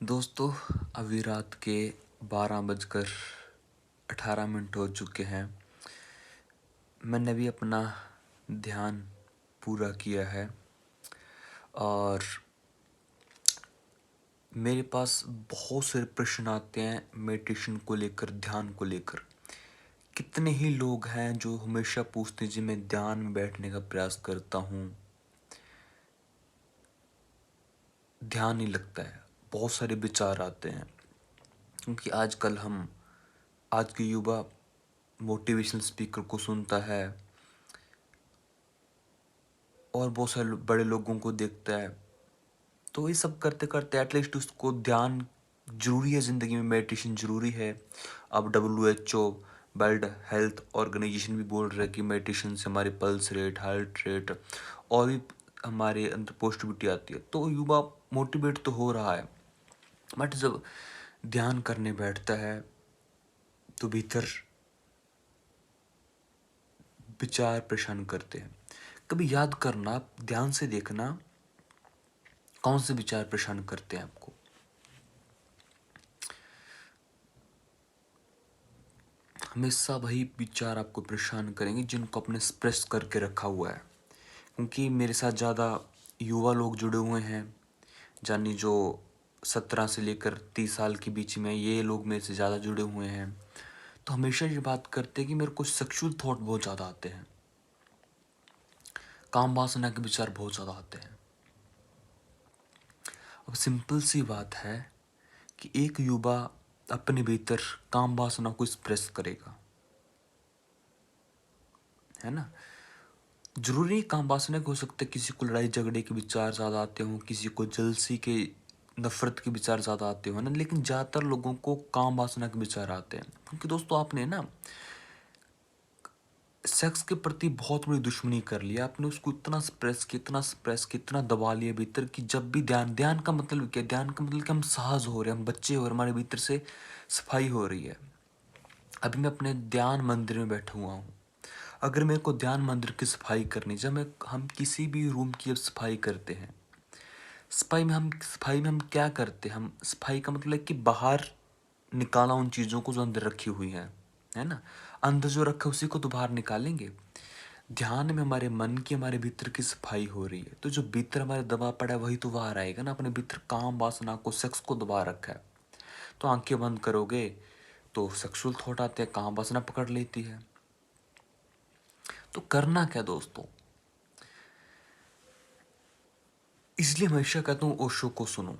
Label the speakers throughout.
Speaker 1: दोस्तों, अभी रात के 12:18 हो चुके हैं। मैंने भी अपना ध्यान पूरा किया है और मेरे पास बहुत सारे प्रश्न आते हैं मेडिटेशन को लेकर, ध्यान को लेकर। कितने ही लोग हैं जो हमेशा पूछते हैं जी मैं ध्यान में बैठने का प्रयास करता हूँ, ध्यान नहीं लगता है। बहुत सारे विचार आते हैं क्योंकि आज के युवा मोटिवेशनल स्पीकर को सुनता है और बहुत सारे बड़े लोगों को देखता है। तो ये सब करते करते एटलीस्ट उसको ध्यान जरूरी है, ज़िंदगी में मेडिटेशन जरूरी है। अब WHO वर्ल्ड हेल्थ ऑर्गेनाइजेशन भी बोल रहा है कि मेडिटेशन से हमारे पल्स रेट, हार्ट रेट और भी हमारे अंदर पॉजिटिविटी आती है। तो युवा मोटिवेट तो हो रहा है, बट जब ध्यान करने बैठता है तो भीतर विचार परेशान करते हैं। कभी याद करना, आप ध्यान से देखना कौन से विचार परेशान करते हैं आपको। हमेशा वही विचार आपको परेशान करेंगे जिनको आपने सप्रेस करके रखा हुआ है। क्योंकि मेरे साथ ज़्यादा युवा लोग जुड़े हुए हैं, यानी जो 17 से लेकर 30 साल के बीच में, ये लोग मेरे से ज़्यादा जुड़े हुए हैं। तो हमेशा ये बात करते हैं कि मेरे को सेक्सुअल थॉट बहुत ज़्यादा आते हैं, काम वासना के विचार बहुत ज़्यादा आते हैं। अब सिंपल सी बात है कि एक युवा अपने भीतर काम वासना को एक्सप्रेस करेगा, है ना। जरूरी काम वासना के हो सकते हैं, किसी को लड़ाई झगड़े के विचार ज़्यादा आते हों, किसी को जलसी के, नफरत के विचार ज़्यादा आते हो ना, लेकिन ज़्यादातर लोगों को काम वासना के विचार आते हैं। क्योंकि दोस्तों आपने ना सेक्स के प्रति बहुत बड़ी दुश्मनी कर लिया, आपने उसको इतना सप्रेस किया, इतना दबा लिया भीतर कि जब भी ध्यान का मतलब क्या, ध्यान का मतलब कि हम सहज हो रहे हैं, हम बच्चे हो रहे हैं, हमारे भीतर से सफाई हो रही है। अभी मैं अपने ध्यान मंदिर में बैठा हुआ हूँ। अगर मेरे को ध्यान मंदिर की सफाई करनी, जब हम किसी भी रूम की जब सफाई करते हैं, सफाई में हम क्या करते हैं, हम सफाई का मतलब है कि बाहर निकाला उन चीज़ों को जो अंदर रखी हुई हैं, है ना। अंदर जो रखा उसी को तो बाहर निकालेंगे। ध्यान में हमारे मन की, हमारे भीतर की सफाई हो रही है, तो जो भीतर हमारे दबा पड़ा है वही तो बाहर आएगा ना। अपने भीतर काम वासना को, सेक्स को दबा रखा है, तो आंखें बंद करोगे तो सेक्सुअल थॉट आते हैं, काम वासना पकड़ लेती है। तो करना क्या दोस्तों, इसलिए हमेशा कहता हूँ ओशो को सुनो,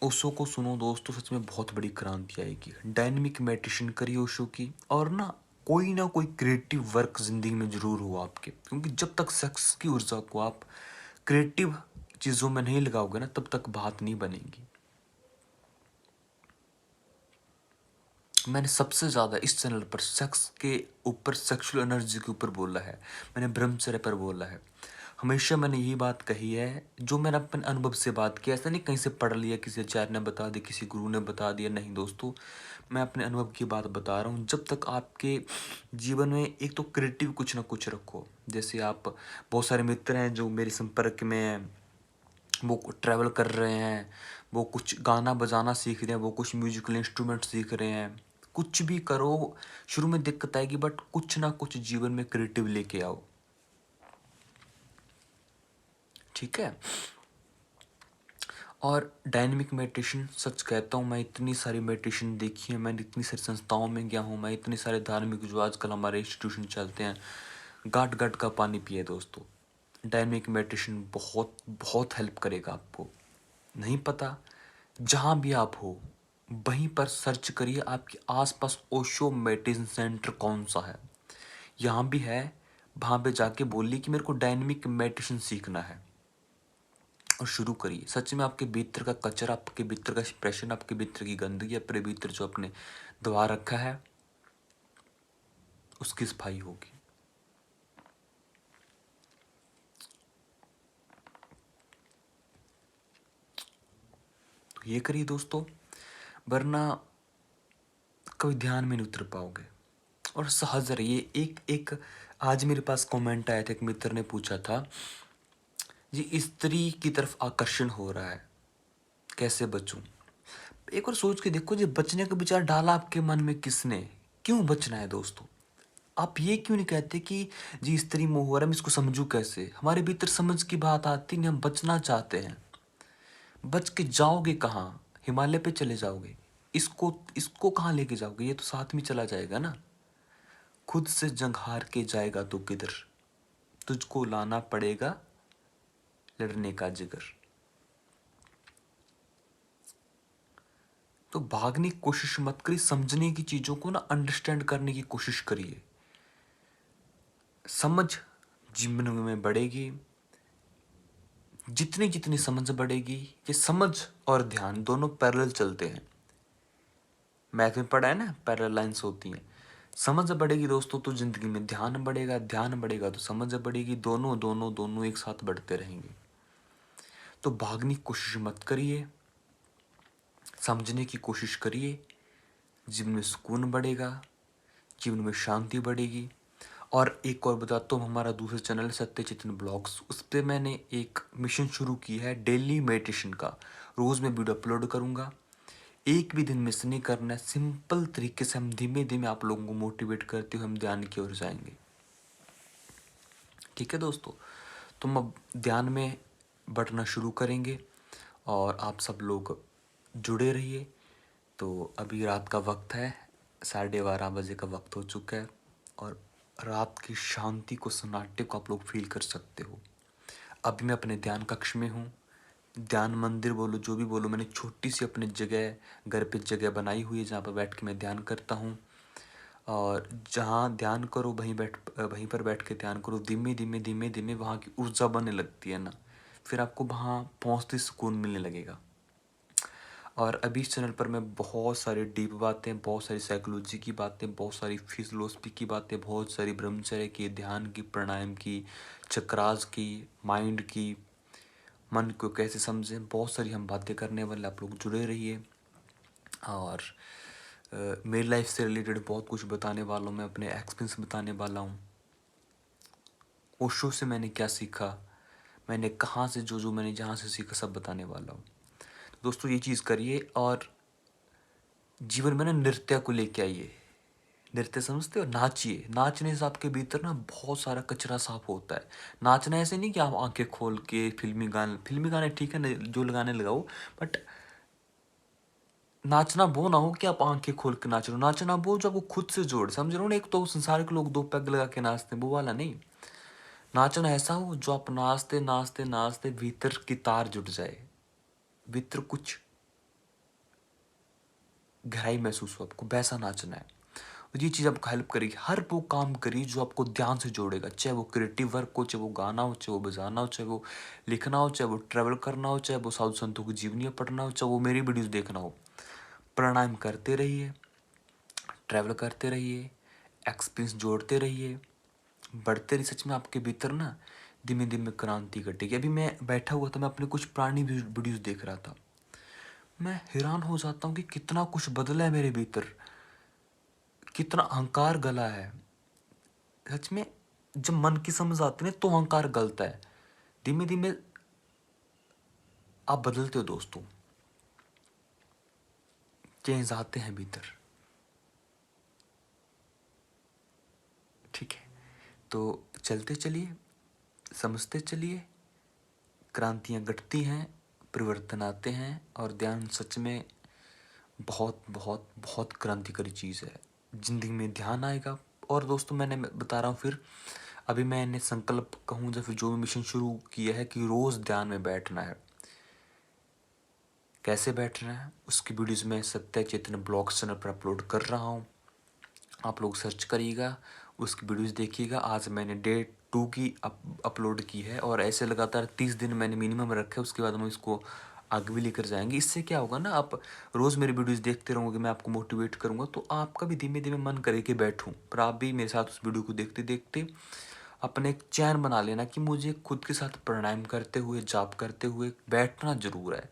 Speaker 1: ओशो को सुनो दोस्तों, सच में बहुत बड़ी क्रांति आएगी। डायनेमिक मेडिटेशन करिए ओशो की, और ना कोई क्रिएटिव वर्क जिंदगी में जरूर हो आपके, क्योंकि जब तक सेक्स की ऊर्जा को आप क्रिएटिव चीजों में नहीं लगाओगे ना, तब तक बात नहीं बनेगी। मैंने सबसे ज्यादा इस चैनल पर सेक्स के ऊपर, सेक्सुअल एनर्जी के ऊपर बोला है, मैंने ब्रह्मचर्य पर बोला है। हमेशा मैंने यही बात कही है, जो मैंने अपने अनुभव से बात किया। ऐसा नहीं कहीं से पढ़ लिया, किसी आचार्य ने बता दिया, किसी गुरु ने बता दिया, नहीं दोस्तों, मैं अपने अनुभव की बात बता रहा हूँ। जब तक आपके जीवन में एक तो क्रिएटिव कुछ ना कुछ रखो, जैसे आप, बहुत सारे मित्र हैं जो मेरे संपर्क में हैं, वो ट्रैवल कर रहे हैं, वो कुछ गाना बजाना सीख रहे हैं, वो कुछ म्यूजिकल इंस्ट्रूमेंट सीख रहे हैं। कुछ भी करो, शुरू में दिक्कत आएगी, बट कुछ ना कुछ जीवन में क्रिएटिव लेके आओ, ठीक है। और डायनेमिक मेडिटेशन, सच कहता हूँ, मैं इतनी सारी मेडिटेशन देखी है, मैंने इतनी सारी संस्थाओं में गया हूँ, मैं इतने सारे धार्मिक जो आजकल हमारे इंस्टीट्यूशन चलते हैं, गाट गाट का पानी पिए दोस्तों। डायनेमिक मेडिटेशन बहुत बहुत हेल्प करेगा आपको। नहीं पता, जहाँ भी आप हो वहीं पर सर्च करिए, आपके आसपास ओशो मेडिटेशन सेंटर कौन सा है, यहाँ भी है, वहाँ पे जाके बोलिए कि मेरे को डायनेमिक मेडिटेशन सीखना है, और शुरू करिए। सच में आपके भीतर का कचरा, आपके भीतर का एक्सप्रेशन, आपके भीतर की गंदगी, अपने भीतर जो आपने दबा रखा है, उसकी सफाई होगी। तो ये करिए दोस्तों, वरना कभी ध्यान में नहीं उतर पाओगे। और सहज रहिए। एक एक आज मेरे पास कमेंट आया था, एक मित्र ने पूछा था, ये स्त्री की तरफ आकर्षण हो रहा है, कैसे बचूं। एक बार सोच के देखो, जी बचने का विचार डाला आपके मन में किसने? क्यों बचना है दोस्तों? आप ये क्यों नहीं कहते कि जी स्त्री मोह हो रहा है, मैं इसको समझूँ कैसे? हमारे भीतर समझ की बात आती नहीं, हम बचना चाहते हैं। बच के जाओगे कहाँ? हिमालय पे चले जाओगे? इसको इसको कहाँ लेके जाओगे? ये तो साथ में चला जाएगा ना। खुद से जंग हार के जाएगा तो किधर? तुझको लाना पड़ेगा लड़ने का जिगर। तो भागने की कोशिश मत करिए, समझने की चीजों को ना अंडरस्टैंड करने की कोशिश करिए। समझ जीवन में बढ़ेगी, जितनी जितनी समझ बढ़ेगी, ये समझ और ध्यान दोनों पैरेलल चलते हैं। मैथ में पढ़ा है ना, पैरेलल लाइंस होती हैं। समझ बढ़ेगी दोस्तों तो जिंदगी में ध्यान बढ़ेगा, ध्यान बढ़ेगा तो समझ बढ़ेगी, दोनों दोनों दोनों एक साथ बढ़ते रहेंगे। तो भागने की कोशिश मत करिए, समझने की कोशिश करिए। जीवन में सुकून बढ़ेगा, जीवन में शांति बढ़ेगी। और एक और बताता हूँ, हमारा दूसरा चैनल सत्य चेतन ब्लॉग्स, उस पर मैंने एक मिशन शुरू की है डेली मेडिटेशन का। रोज़ मैं वीडियो अपलोड करूँगा, एक भी दिन मिस नहीं करना है। सिंपल तरीके से हम धीमे धीमे आप लोगों को मोटिवेट करते हुए हम ध्यान की ओर जाएंगे। ठीक है दोस्तों, तुम अब ध्यान में बढ़ना शुरू करेंगे और आप सब लोग जुड़े रहिए। तो अभी रात का वक्त है, 12:30 बजे का वक्त हो चुका है और रात की शांति को, सन्नाटे को आप लोग फील कर सकते हो। अभी मैं अपने ध्यान कक्ष में हूँ। ध्यान मंदिर बोलो, जो भी बोलो, मैंने छोटी सी अपनी जगह, घर पे जगह बनाई हुई है जहाँ पर बैठ के मैं ध्यान करता हूँ। और जहाँ ध्यान करो वहीं पर बैठ के ध्यान करो। धीमे धीमे धीमे धीमे वहाँ की ऊर्जा बनने लगती है ना, फिर आपको वहाँ पहुँचते सुकून मिलने लगेगा। और अभी इस चैनल पर मैं बहुत सारी डीप बातें, बहुत सारी साइकोलॉजी की बातें, बहुत सारी फिलोसफी की बातें, बहुत सारी ब्रह्मचर्य की, ध्यान की, प्राणायाम की, चक्रास की, माइंड की, मन को कैसे समझें, बहुत सारी हम बातें करने वाले। आप लोग जुड़े रहिए। और मेरी लाइफ से रिलेटेड बहुत कुछ बताने वाला हूँ, मैं अपने एक्सपीरियंस बताने वाला हूँ। ओशो से मैंने क्या सीखा, मैंने कहाँ से जो जो मैंने जहाँ से सीखा सब बताने वाला हूँ। तो दोस्तों ये चीज़ करिए और जीवन में ना नृत्य को लेके आइए। नृत्य समझते हो? नाचिए। नाचने से आपके भीतर ना बहुत सारा कचरा साफ होता है। नाचना ऐसे नहीं कि आप आंखें खोल के फिल्मी गाने ठीक है ना, जो लगाने लगाओ, बट नाचना वो ना हो कि आप आंखें खोल के नाच रहे हो। नाचना वो जो आपको खुद से जोड़, समझ रहे हो ना। एक तो संसार के लोग दो पैग लगा के नाचते हैं, वो वाला नहीं। नाचना ऐसा हो जो आप नाचते नाचते नाचते भीतर की तार जुट जाए, भीतर कुछ गहराई महसूस हो आपको, वैसा नाचना है। और ये चीज़ आपको हेल्प करेगी। हर वो काम करिए जो आपको ध्यान से जोड़ेगा, चाहे वो क्रिएटिव वर्क हो, चाहे वो गाना हो, चाहे वो बजाना हो, चाहे वो लिखना हो, चाहे वो ट्रैवल करना हो, चाहे वो साधु संतों की जीवनी पढ़ना हो, चाहे वो मेरी वीडियोस देखना हो। प्राणायाम करते रहिए, ट्रैवल करते रहिए, एक्सपीरियंस जोड़ते रहिए, बढ़ते रहिए। सच में आपके भीतर ना धीमे धीमे क्रांति घटेगी। अभी मैं बैठा हुआ था, मैं अपने कुछ पुरानी वीडियोस देख रहा था। मैं हैरान हो जाता हूँ कि कितना कुछ बदला है मेरे भीतर, कितना अहंकार गला है। सच में जब मन की समझ आती है तो अहंकार गलता है। धीमे धीमे आप बदलते हो दोस्तों, चेंज आते हैं भीतर। ठीक है, तो चलते चलिए, समझते चलिए, क्रांतियाँ घटती हैं, परिवर्तन आते हैं। और ध्यान सच में बहुत बहुत बहुत क्रांतिकारी चीज़ है। जिंदगी में ध्यान आएगा। और दोस्तों मैंने बता रहा हूँ फिर, अभी मैंने संकल्प कहूँ या फिर जो भी मिशन शुरू किया है कि रोज़ ध्यान में बैठना है। कैसे बैठना है उसकी वीडियोज़ मैं सत्य चेतन ब्लॉग्स चैनल पर अपलोड कर रहा हूँ। आप लोग सर्च करिएगा, उसकी वीडियोज़ देखिएगा। आज मैंने डे 2 की अपलोड की है और ऐसे लगातार 30 दिन मैंने मिनिमम रखे, उसके बाद हम इसको आगे भी लेकर जाएंगे। इससे क्या होगा ना, आप रोज़ मेरी वीडियोज़ देखते रहोगे, मैं आपको मोटिवेट करूँगा, तो आपका भी धीमे धीमे मन करे कि बैठूँ। पर आप भी मेरे साथ उस वीडियो को देखते देखते अपने एक चैन बना लेना कि मुझे खुद के साथ प्राणायाम करते हुए, जाप करते हुए बैठना ज़रूर है।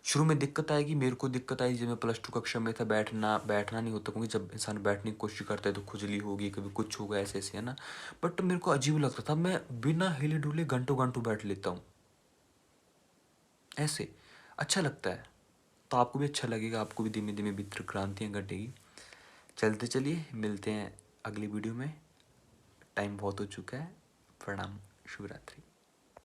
Speaker 1: शुरू में दिक्कत आएगी, मेरे को दिक्कत आई जब मैं +2 कक्षा में था। बैठना नहीं होता, क्योंकि जब इंसान बैठने की कोशिश करता है तो खुजली होगी, कभी कुछ होगा, ऐसे ऐसे है ना। बट मेरे को अजीब लगता था, मैं बिना हिले डुले घंटों घंटों बैठ लेता हूँ ऐसे। अच्छा लगता है। तो आपको भी अच्छा लगेगा, आपको भी धीमे धीमे भीतर क्रांतियाँ घटेगी। चलते चलिए, मिलते हैं अगली वीडियो में। टाइम बहुत हो चुका है। प्रणाम, शुभ रात्रि।